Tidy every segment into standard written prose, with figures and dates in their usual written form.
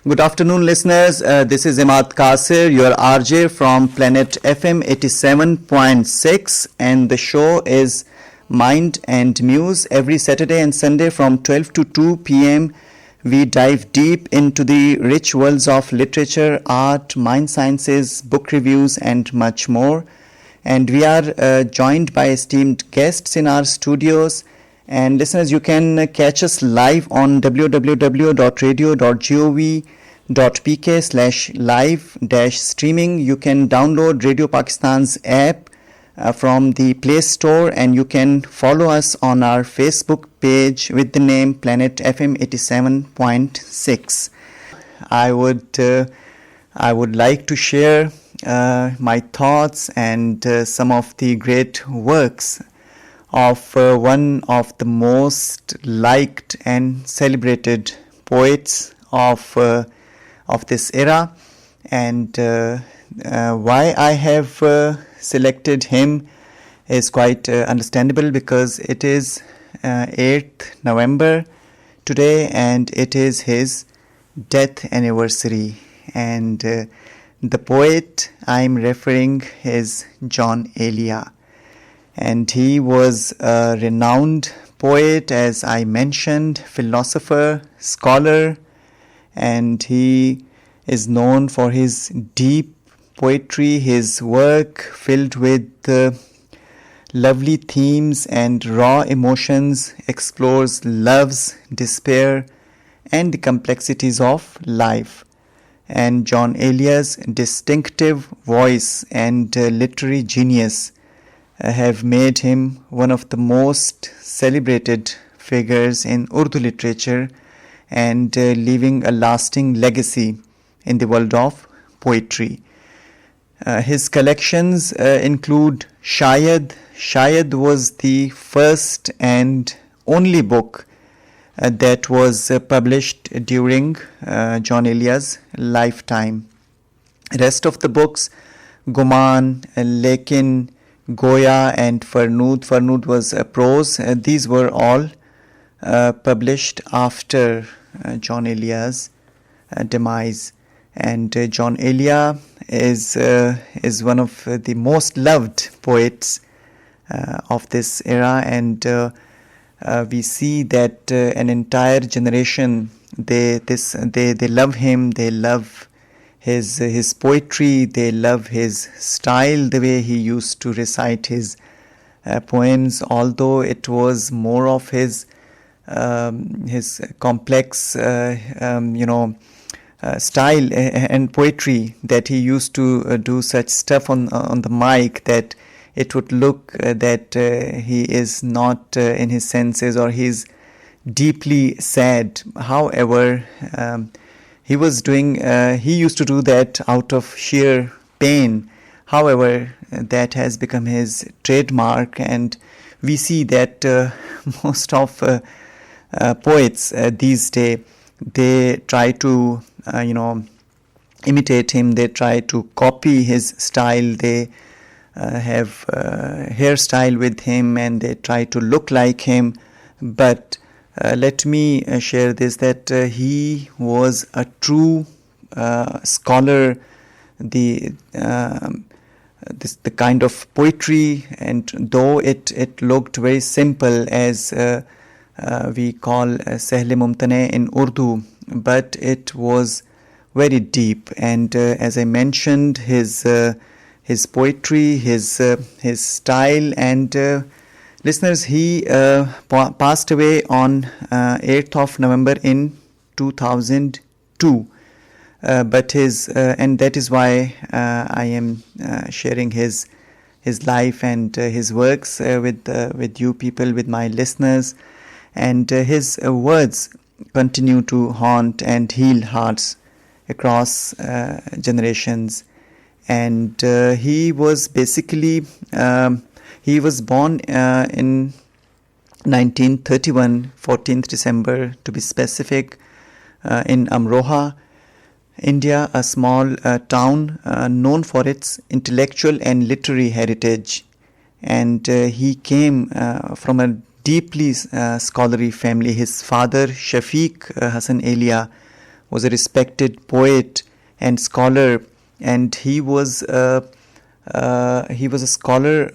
Good afternoon, listeners. This is Imad Kasir, your RJ from Planet FM 87.6, and the show is Mind and Muse. Every Saturday and Sunday from 12 to 2 p.m., we dive deep into the rich worlds of literature, art, mind sciences, book reviews, and much more. And we are joined by esteemed guests in our studios. And listeners, you can catch us live on www.radio.gov.pk/live-streaming. You can download Radio Pakistan's app from the Play Store, and you can follow us on our Facebook page with the name Planet FM 87.6. I would like to share my thoughts and some of the great works of one of the most liked and celebrated poets of this era, and why I have selected him is quite understandable, because it is 8th November today and it is his death anniversary, and the poet I'm referring is John Elia. And he was a renowned poet, as I mentioned, philosopher, scholar, and he is known for his deep poetry. His work, filled with lovely themes and raw emotions, explores love's despair and the complexities of life. And John Elia's distinctive voice and literary genius have made him one of the most celebrated figures in Urdu literature, and leaving a lasting legacy in the world of poetry. His collections include Shayad. Shayad was the first and only book that was published during John Elia's lifetime. Rest of the books, Guman, Lekin, Goya and Farnood. Farnood was prose. These were all published after John Elia's demise. And John Elia is one of the most loved poets of this era, and we see that an entire generation they love him. They love his poetry, they love his style, the way he used to recite his poems, although it was more of his complex style and poetry, that he used to do such stuff on the mic that it would look that he is not in his senses, or he's deeply sad. However, he used to do that out of sheer pain. However, that has become his trademark, and we see that most of poets these days, they try to imitate him. They try to copy his style. They have hairstyle with him, and they try to look like him. But let me share this, that he was a true scholar. The kind of poetry, and though it looked very simple, as we call Sahle Mumtane in Urdu, but it was very deep. And as I mentioned, his poetry, his style, and listeners, he passed away on 8th of November in 2002. But and that is why I am sharing his life and his works with you people, with my listeners. And his words continue to haunt and heal hearts across generations. And he was basically he was born in 1931, 14th December to be specific, in Amroha, India, a small town known for its intellectual and literary heritage. And he came from a deeply scholarly family. His father, Shafiq Hassan Elia, was a respected poet and scholar, and he was a scholar,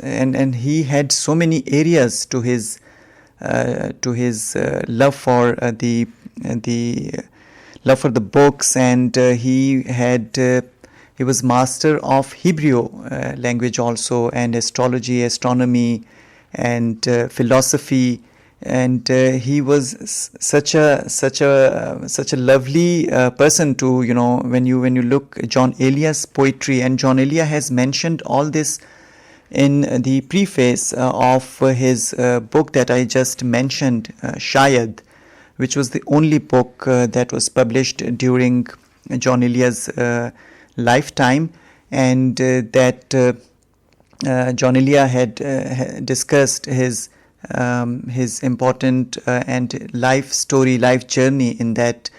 and he had so many areas to his love for the love for the books, and he was master of Hebrew language also, and astrology, astronomy, and philosophy, and he was such a lovely person to, when you look John Elia's poetry. And John Elia has mentioned all this in the preface of his book that I just mentioned, Shayad, which was the only book that was published during John Elia's lifetime, and that John Elia had discussed his important and life journey in that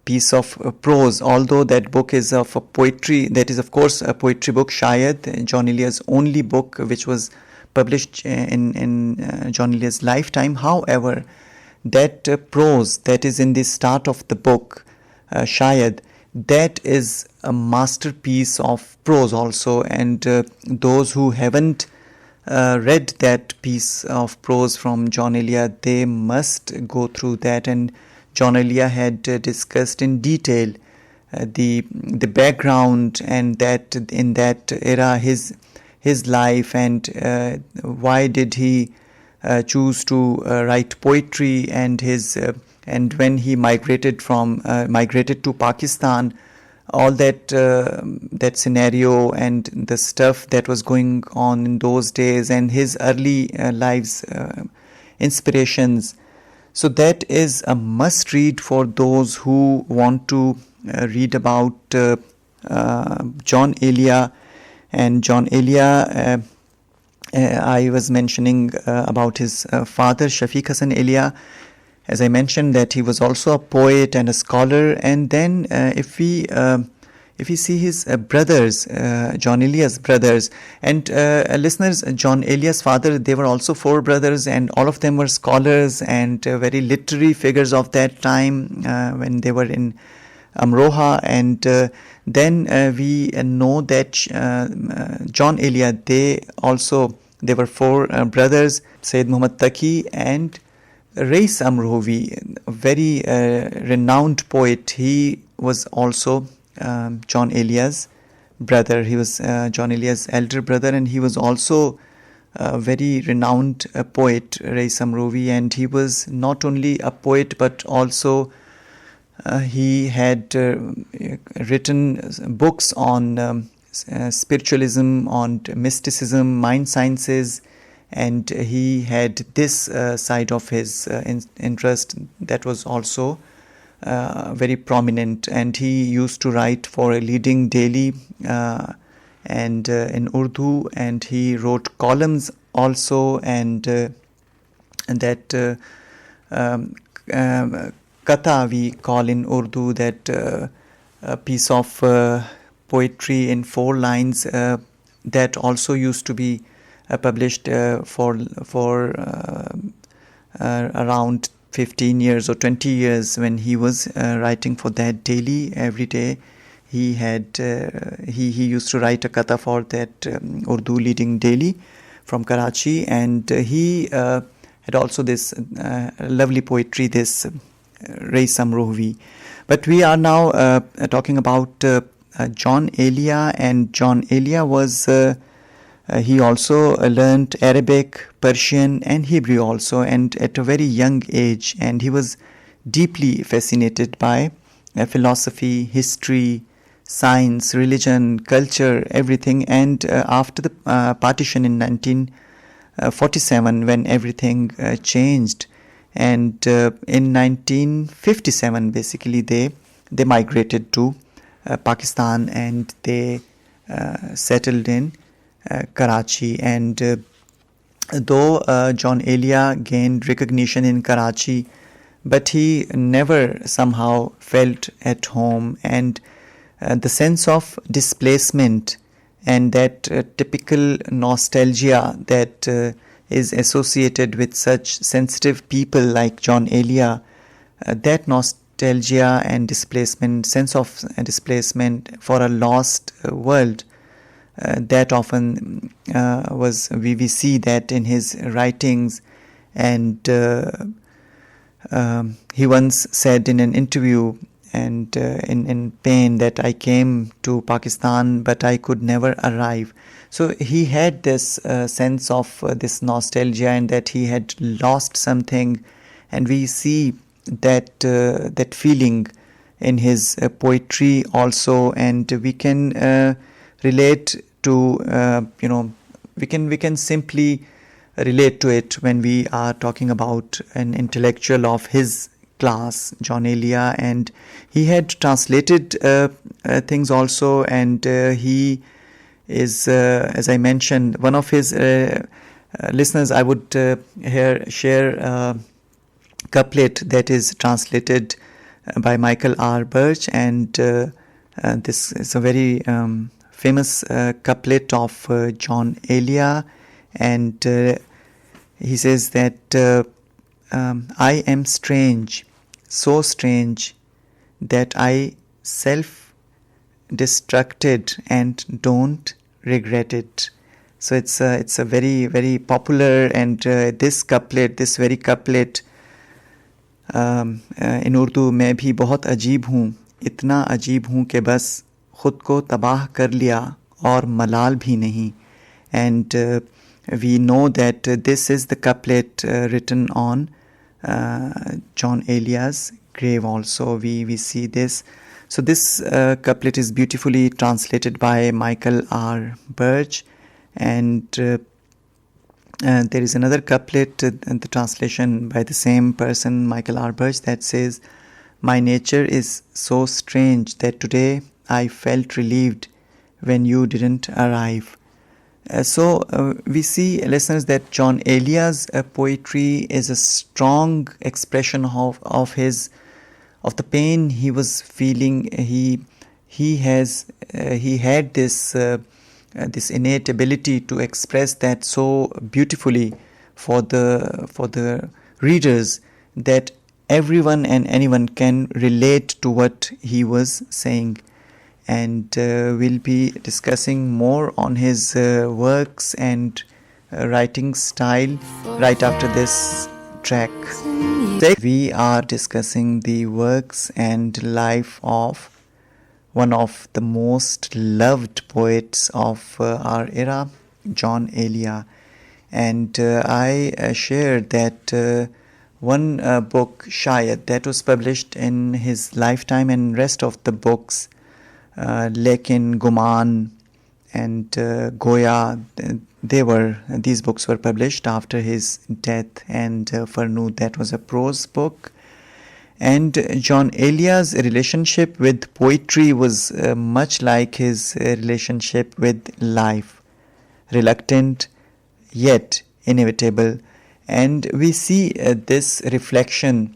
piece of prose. Although that book is of a poetry, that is of course a poetry book, Shayad, John Elia's only book which was published in John Elia's lifetime. However, that prose that is in the start of the book, Shayad, that is a masterpiece of prose also, and those who haven't read that piece of prose from John Elia, they must go through that. And John Elia had discussed in detail the background, and that in that era his life, and why did he choose to write poetry, and and when he migrated to Pakistan, all that scenario and the stuff that was going on in those days, and his early life's inspirations. So that is a must read for those who want to read about John Elia. And John Elia, I was mentioning about his father, Shafiq Hasan Elia. As I mentioned, that he was also a poet and a scholar. And then if we see his brothers, John Elia's brothers, and listeners, John Elia's father, they were also 4 brothers, and all of them were scholars and very literary figures of that time when they were in Amroha. And then we know that John Elia, they were 4 brothers, Sayyid Muhammad Taqi and Rais Amrovi, a very renowned poet. He was also John Elia's brother. He was John Elia's elder brother, and he was also a very renowned poet, Rais Amrovi. And he was not only a poet, but also he had written books on spiritualism, on mysticism, mind sciences, and he had this side of his interest that was also very prominent. And he used to write for a leading daily and in Urdu, and he wrote columns also, and that Katha we call in Urdu, that a piece of poetry in 4 lines that also used to be published for around 15 years or 20 years when he was writing for that daily every day. He used to write a katha for that Urdu leading daily from Karachi, and he had also this lovely poetry, this Rais Amrovi. But we are now talking about John Elia, and John Elia was he also learned Arabic, Persian and Hebrew also, and at a very young age, and he was deeply fascinated by philosophy, history, science, religion, culture, everything. And after the partition in 1947, when everything changed, and in 1957 basically they migrated to Pakistan, and they settled in Karachi. And though John Elia gained recognition in Karachi, but he never somehow felt at home, and the sense of displacement and that typical nostalgia that is associated with such sensitive people like John Elia that nostalgia and displacement, sense of displacement for a lost world, that often we see that in his writings. And he once said in an interview, and in pain, that I came to Pakistan but I could never arrive. So he had this sense of this nostalgia, and that he had lost something, and we see that feeling in his poetry also. And we can relate to we can simply relate to it when we are talking about an intellectual of his class, John Elia. And he had translated things also, and he is, as I mentioned, one of his listeners. I would here share a couplet that is translated by Michael R. Birch, and this is a very famous couplet of John Elia. And he says that I am strange, so strange that I self-destructed and don't regret it. So it's a very, very popular, and this very couplet in Urdu, मैं भी बहुत अजीब हूँ, इतना अजीब हूँ कि बस खुद को तबाह कर लिया और मलाल भी नहीं. And we know that this is the couplet written on John Elia's grave also. We see this. So this couplet is beautifully translated by Michael R. Birch. And there is another couplet, the translation by the same person, Michael R. Birch, that says, my nature is so strange that today I felt relieved when you didn't arrive. So we see, listeners, that John Elia's poetry is a strong expression of the pain he was feeling. He had this innate ability to express that so beautifully for the readers, that everyone and anyone can relate to what he was saying. And we'll be discussing more on his works and writing style right after this track. We are discussing the works and life of one of the most loved poets of our era, John Elia. And I shared that one book, Shayad, that was published in his lifetime, and rest of the books, Lekin, Guman, and Goya, these books were published after his death. And Farnood, that was a prose book. And John Elia's relationship with poetry was much like his relationship with life, reluctant yet inevitable. And we see this reflection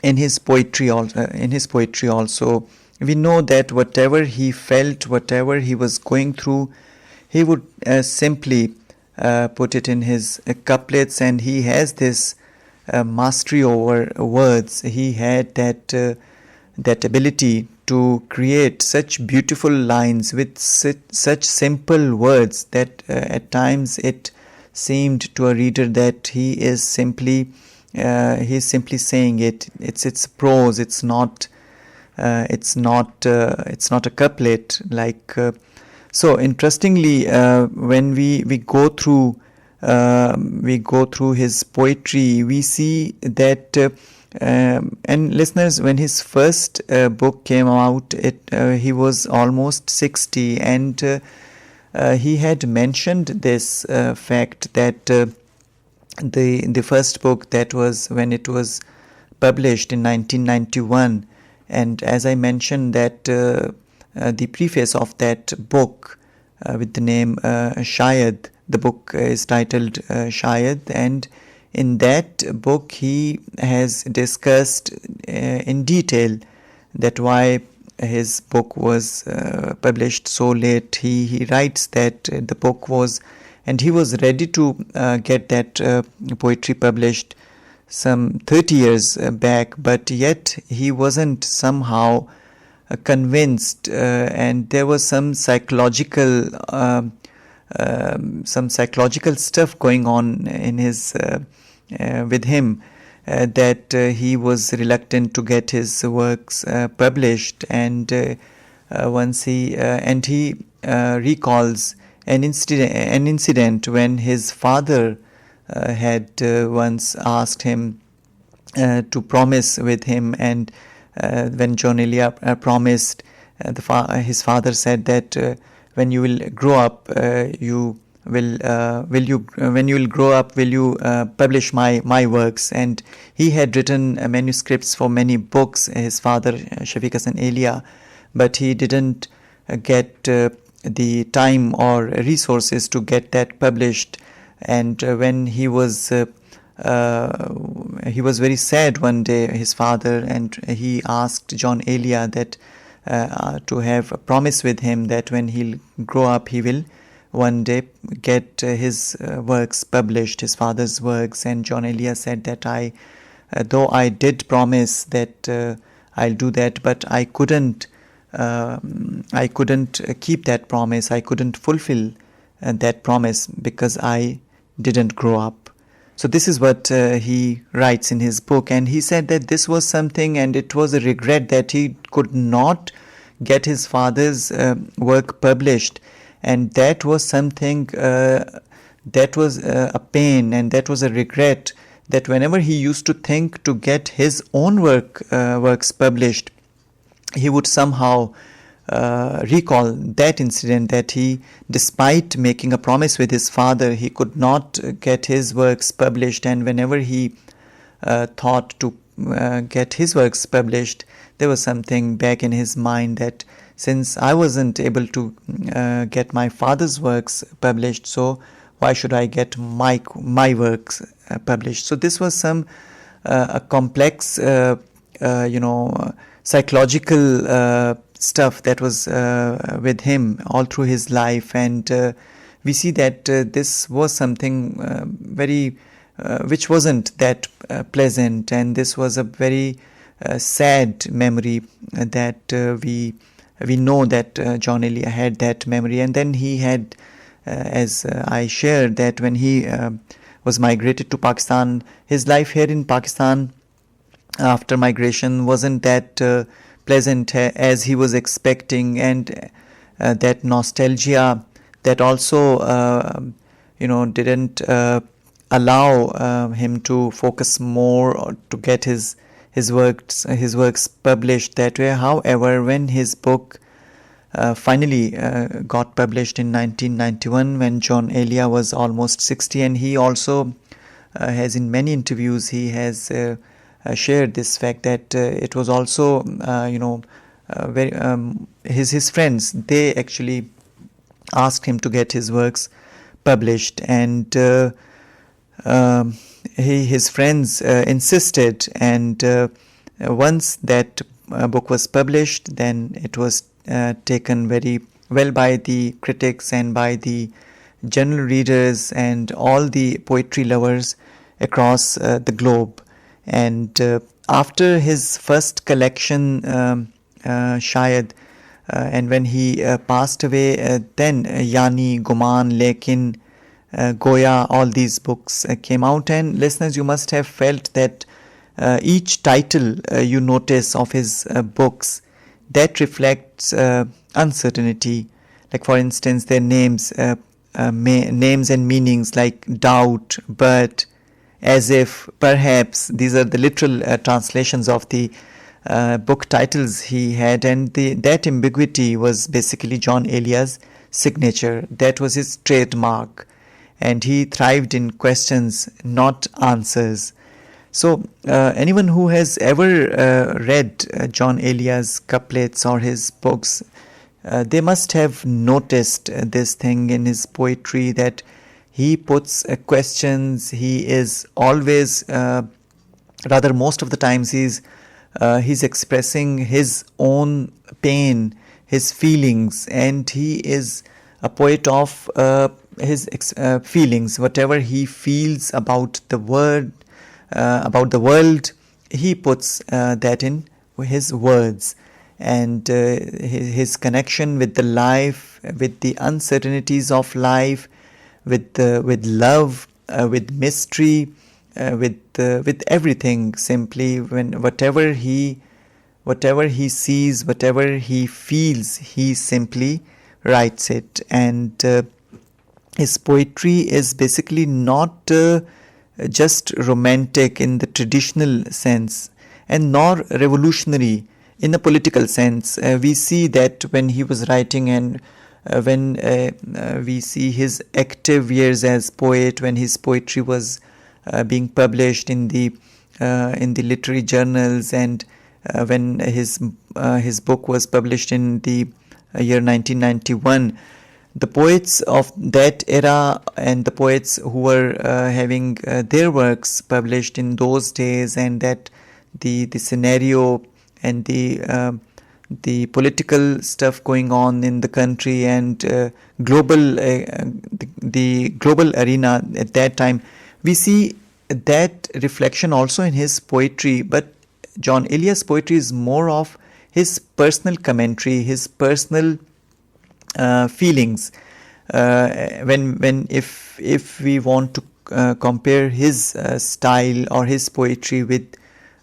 in his poetry also. We know that whatever he felt, whatever he was going through, he would simply put it in his couplets, and he has this mastery over words. He had that ability to create such beautiful lines with such simple words that at times it seemed to a reader that he is simply saying it. It's prose. It's not a couplet. So interestingly, when we go through his poetry, we see that and listeners, when his first book came out, he was almost 60, and he had mentioned this fact that the first book, that was when it was published in 1991. And as I mentioned, that the preface of that book with the name Shayad, the book is titled Shayad, and in that book he has discussed in detail that why his book was published so late. He writes that the book was, and he was ready to get that poetry published some 30 years back, but yet he wasn't somehow convinced, and there was some psychological stuff going on in his with him, that he was reluctant to get his works published, and once he recalls an incident when his father had once asked him to promise with him, and when John Elia promised, his father said that when you will grow up, when you will grow up, will you publish my works? And he had written manuscripts for many books, his father Shafiq Hasan Elia, but he didn't get the time or resources to get that published. And when he was very sad one day, his father, and he asked John Elia that to have a promise with him that when he'll grow up, he will one day get his works published, his father's works. And John Elia said that though I did promise that I'll do that, but I couldn't keep that promise. I couldn't fulfill that promise because I didn't grow up. So this is what he writes in his book, and he said that this was something, and it was a regret that he could not get his father's work published, and that was something that was a pain, and that was a regret, that whenever he used to think to get his own works published, he would somehow recall that incident, that he, despite making a promise with his father, he could not get his works published. And whenever he thought to get his works published, there was something back in his mind that since I wasn't able to get my father's works published, so why should I get my works published? So this was some a complex psychological stuff that was with him all through his life, and we see that this was something very which wasn't that pleasant, and this was a very sad memory that we know that John Elia had that memory. And then he had, as I shared, that when he was migrated to Pakistan, his life here in Pakistan after migration wasn't that pleasant as he was expecting, and that nostalgia that also didn't allow him to focus more or to get his works published that way. However, when his book finally got published in 1991, when John Elia was almost 60, and he also has, in many interviews, he has shared this fact that it was also very his friends, they actually asked him to get his works published, and his friends insisted, and once that book was published, then it was taken very well by the critics and by the general readers and all the poetry lovers across the globe. And after his first collection, Shayad, and when he passed away, then Yani, Guman, Lekin, Goya, all these books came out. And listeners, you must have felt that each title you notice of his books, that reflects uncertainty. Like, for instance, their names and meanings like doubt, but, as if, perhaps. These are the literal translations of the book titles he had, and that ambiguity was basically John Elia's signature. That was his trademark, and he thrived in questions, not answers. So anyone who has ever read John Elia's couplets or his books, they must have noticed this thing in his poetry, that he puts questions. He is always, rather most of the times, he's expressing his own pain, his feelings, and he is a poet of his feelings. Whatever he feels about the world, about the world, he puts that in his words. And his connection with the life, with the uncertainties of life, with love, with mystery, with everything. Simply, when whatever he sees, whatever he feels, he simply writes it. And his poetry is basically not just romantic in the traditional sense, and nor revolutionary in a political sense. We see that when he was writing, and when we see his active years as poet, when his poetry was being published in the literary journals, and when his book was published in the year 1991, the poets of that era and the poets who were having their works published in those days, and that the scenario and the political stuff going on in the country, and global the global arena at that time, we see that reflection also in his poetry. But John Elia's poetry is more of his personal commentary, his personal feelings. If we want to compare his style or his poetry with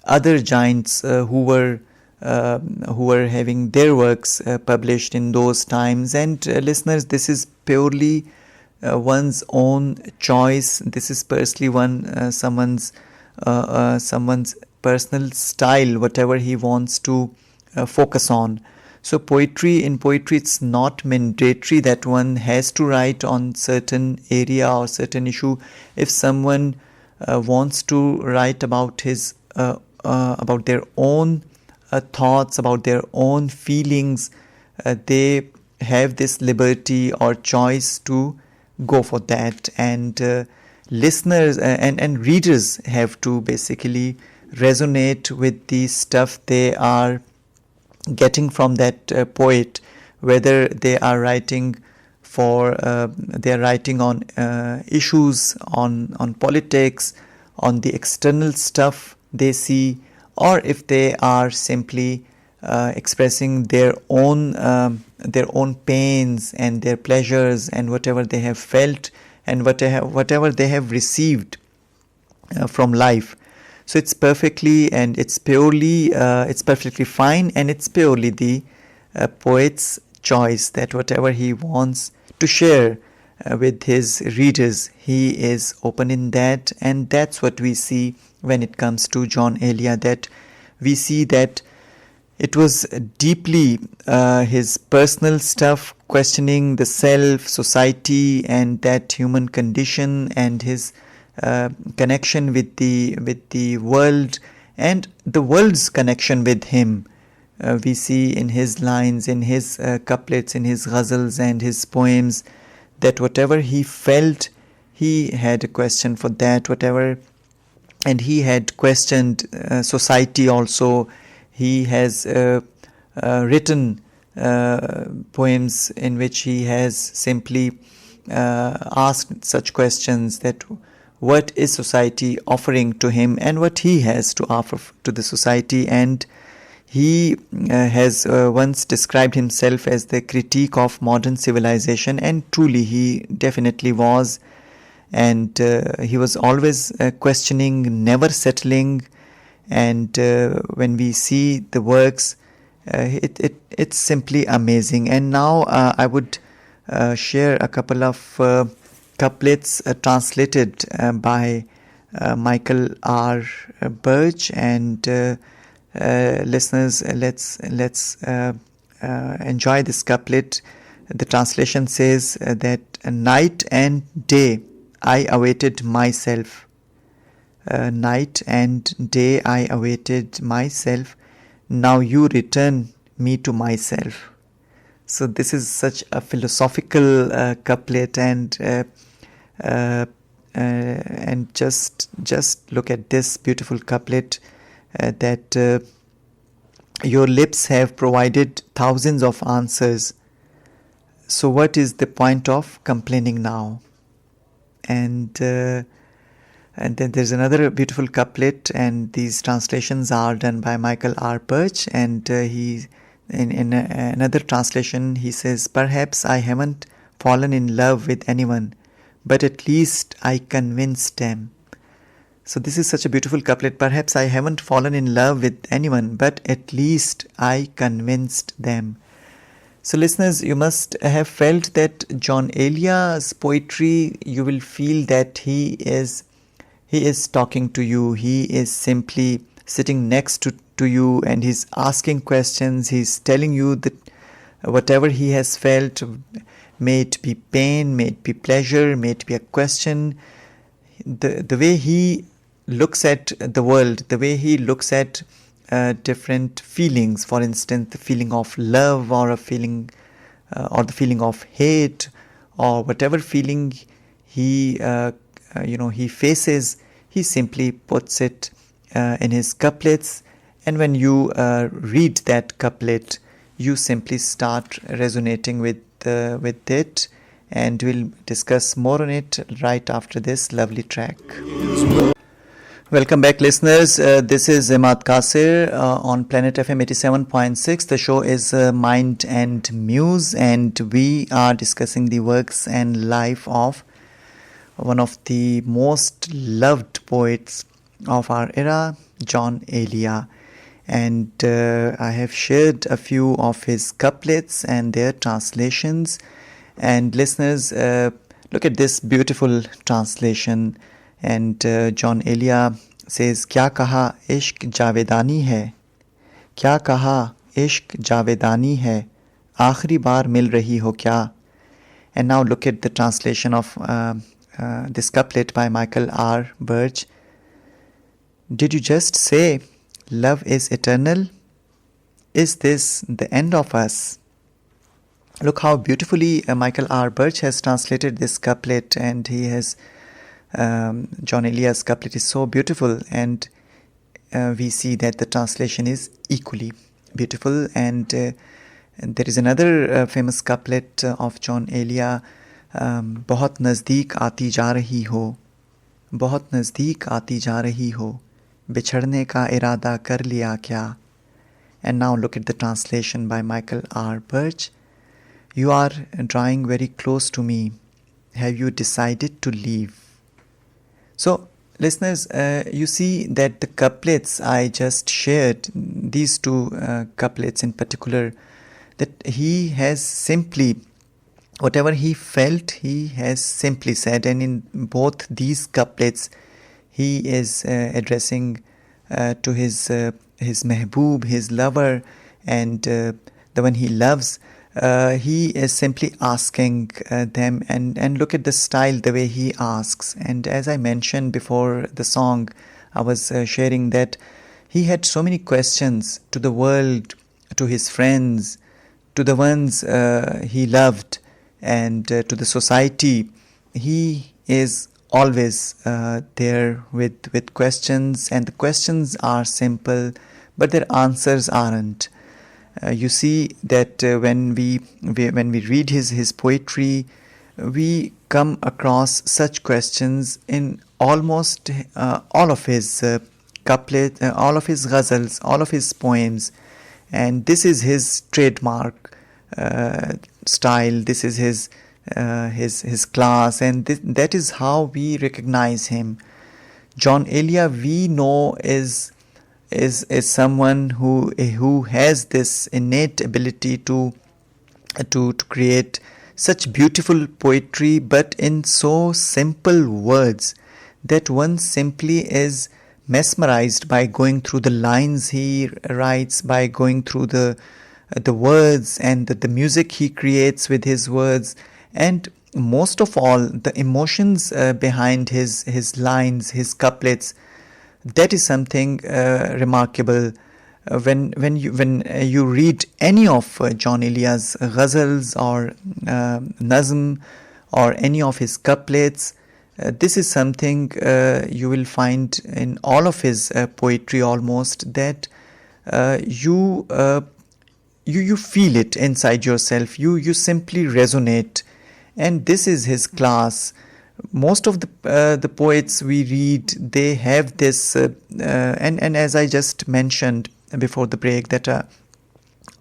other giants who were having their works published in those times. And listeners, this is purely one's own choice. This is personally someone's personal style, whatever he wants to focus on. So in poetry, it's not mandatory that one has to write on certain area or certain issue. If someone wants to write about about their own thoughts, about their own feelings, they have this liberty or choice to go for that. And listeners and readers have to basically resonate with the stuff they are getting from that poet, whether they are writing on issues, on politics, on the external stuff they see, or if they are simply expressing their own pains and their pleasures and whatever they have felt and whatever they have received from life. So it's perfectly and it's perfectly fine, and it's purely the poet's choice that whatever he wants to share with his readers, he is open in that. And that's what we see when it comes to John Elia, that we see that it was deeply his personal stuff, questioning the self, society, and that human condition, and his connection with the world, and the world's connection with him. We see in his lines, in his couplets, in his ghazals and his poems, that whatever he felt, he had a question for that, and he had questioned society also. He has written poems in which he has simply asked such questions, that what is society offering to him and what he has to offer to the society. And he has once described himself as the critique of modern civilization, and truly he definitely was. And he was always questioning, never settling. And when we see the works, it's simply amazing. And now I would share a couple of couplets translated by Michael R. Birch. And listeners, let's enjoy this couplet. The translation says that night and day I awaited myself. Night and day I awaited myself. Now you return me to myself. So this is such a philosophical couplet, and just look at this beautiful couplet, that your lips have provided thousands of answers. So what is the point of complaining now? And And then there's another beautiful couplet, and these translations are done by Michael R. Birch, and he in another translation he says, "Perhaps I haven't fallen in love with anyone, but at least I convinced them." So this is such a beautiful couplet. Perhaps I haven't fallen in love with anyone, but at least I convinced them. So listeners, you must have felt that John Elia's poetry, you will feel that he is talking to you. He is simply sitting next to you, and he's asking questions. He's telling you that whatever he has felt, may it be pain, may it be pleasure, may it be a question, the way he looks at the world, the way he looks at different feelings, for instance, the feeling of love, or a feeling or the feeling of hate, or whatever feeling he he faces, he simply puts it in his couplets, and when you read that couplet, you simply start resonating with it, and we'll discuss more on it right after this lovely track. Welcome back, listeners. This is Imad Kasir on Planet FM 87.6. The show is Mind and Muse, and we are discussing the works and life of one of the most loved poets of our era, John Elia. And I have shared a few of his couplets and their translations. And listeners, look at this beautiful translation. And John Elia says, "Kya kaha ishq javedani hai, kya kaha ishq javedani hai, aakhri baar mil rahi ho kya." And now look at the translation of this couplet by Michael R. Birch. "Did you just say love is eternal? Is this the end of us?" Look how beautifully Michael R. Birch has translated this couplet, and he has John Elia's couplet is so beautiful, and we see that the translation is equally beautiful. And there is another famous couplet of John Elia, "बहुत नज़दीक आती जा रही हो, बहुत नज़दीक आती जा रही हो, बिछड़ने का इरादा कर लिया क्या." And now look at the translation by Michael R. Birch. "You are drawing very close to me. Have you decided to leave?" So, listeners, you see that the couplets I just shared, these two couplets in particular, that he has simply, whatever he felt, he has simply said. And in both these couplets, he is addressing to his mehboob, his lover, and the one he loves. He is simply asking them, and look at the style, the way he asks. And as I mentioned before the song, I was sharing that he had so many questions to the world, to his friends, to the ones he loved, and to the society. He is always there with questions, and the questions are simple, but their answers aren't. You see that when we read his poetry, we come across such questions in almost all of his couplet, all of his ghazals, all of his poems, and this is his trademark style. This is his class, and that is how we recognize him. John Elia, we know, is someone who has this innate ability to create such beautiful poetry, but in so simple words that one simply is mesmerized by going through the lines he writes, by going through the words and the music he creates with his words, and most of all the emotions behind his lines, his couplets. That is something remarkable. When you read any of John Elia's ghazals or nazm or any of his couplets, this is something you will find in all of his poetry almost, that you feel it inside yourself. You simply resonate, and this is his class. most of the poets we read, they have this, and as I just mentioned before the break, that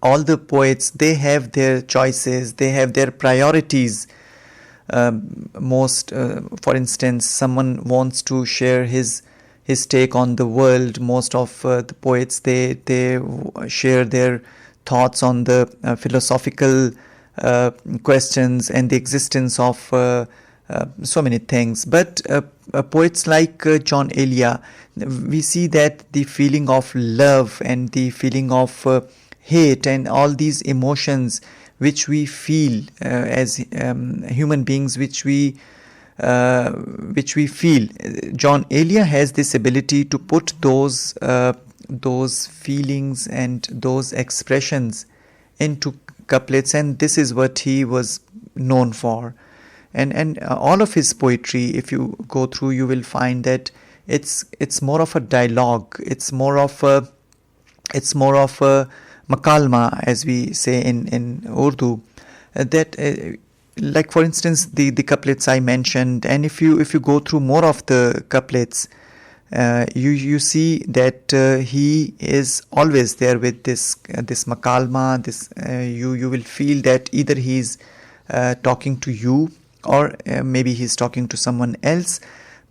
all the poets, they have their choices, they have their priorities. For instance, someone wants to share his take on the world. Most of the poets, they share their thoughts on the philosophical questions and the existence of so many things. But poets like John Elia, we see that the feeling of love and the feeling of hate and all these emotions which we feel as human beings, which we feel, John Elia has this ability to put those feelings and those expressions into couplets, and this is what he was known for. And all of his poetry, if you go through, you will find that it's more of a dialogue. It's more of a makalma, as we say in Urdu. Like for instance, the couplets I mentioned, and if you go through more of the couplets, you see that he is always there with this makalma. You will feel that either he's talking to you, or maybe he's talking to someone else,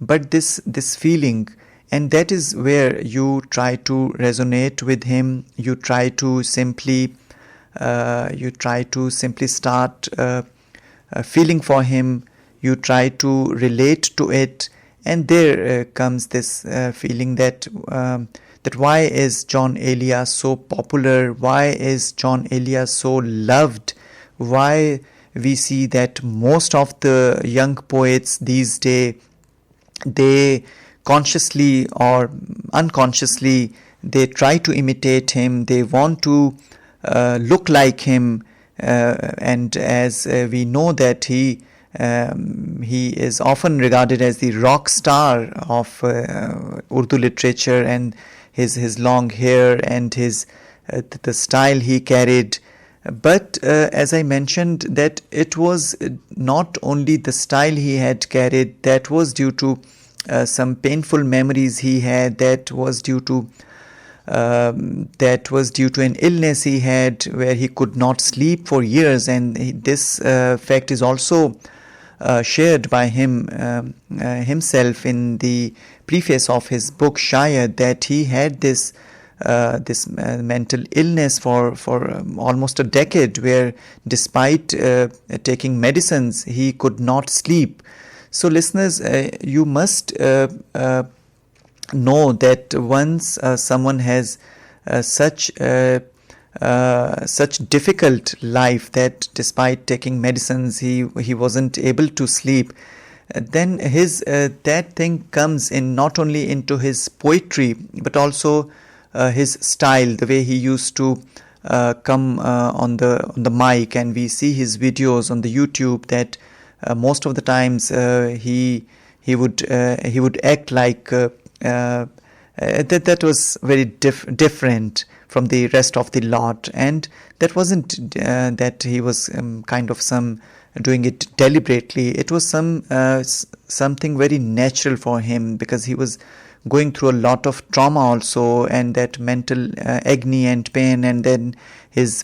but this feeling, and that is where you try to resonate with him. You try to simply start feeling for him. You try to relate to it, and there comes this feeling that why is John Elia so popular? Why is John Elia so loved? Why we see that most of the young poets these days, they consciously or unconsciously, they try to imitate him. They want to look like him, and as we know that he is often regarded as the rock star of Urdu literature, and his long hair and his the style he carried. But as I mentioned, that it was not only the style he had carried, that was due to some painful memories he had, that was due to an illness he had where he could not sleep for years, and this fact is also shared by him himself in the preface of his book Shayad, that he had this mental illness for almost a decade, where despite taking medicines he could not sleep. So listeners, you must know that once someone has such difficult life, that despite taking medicines he wasn't able to sleep, then his that thing comes in not only into his poetry, but also his style, the way he used to come on the mic, and we see his videos on the YouTube that most of the times he would act like that was very different from the rest of the lot, and that wasn't that he was kind of doing it deliberately. It was something very natural for him, because he was going through a lot of trauma also, and that mental agony and pain, and then his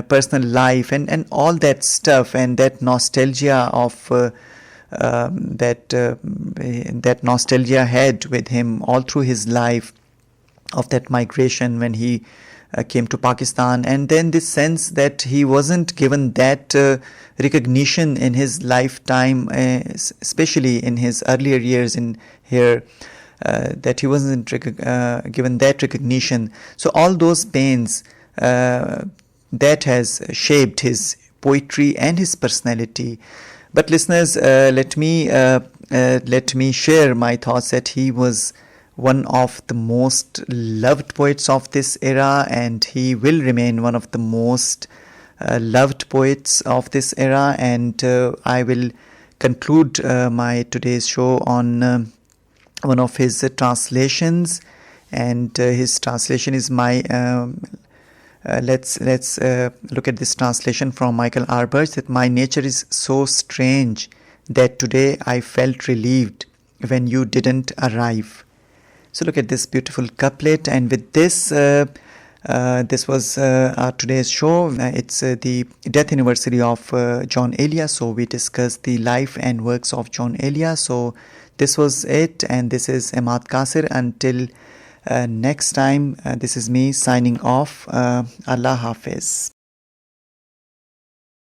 personal life and all that stuff, and that nostalgia of that nostalgia had with him all through his life, of that migration when he came to Pakistan, and then this sense that he wasn't given that recognition in his lifetime, especially in his earlier years in here, that he wasn't given that recognition. So all those pains, that has shaped his poetry and his personality. But listeners, let me share my thoughts that he was one of the most loved poets of this era, and he will remain one of the most loved poets of this era. And I will conclude my today's show on one of his translations, and his translation is my let's look at this translation from Michael Arbers, that my nature is so strange that today I felt relieved when you didn't arrive. So look at this beautiful couplet, and with this, this was our today's show. It's the death anniversary of John Elia, so we discussed the life and works of John Elia. So this was it, and this is Imad Kasir. Until next time, this is me signing off. Allah Hafiz.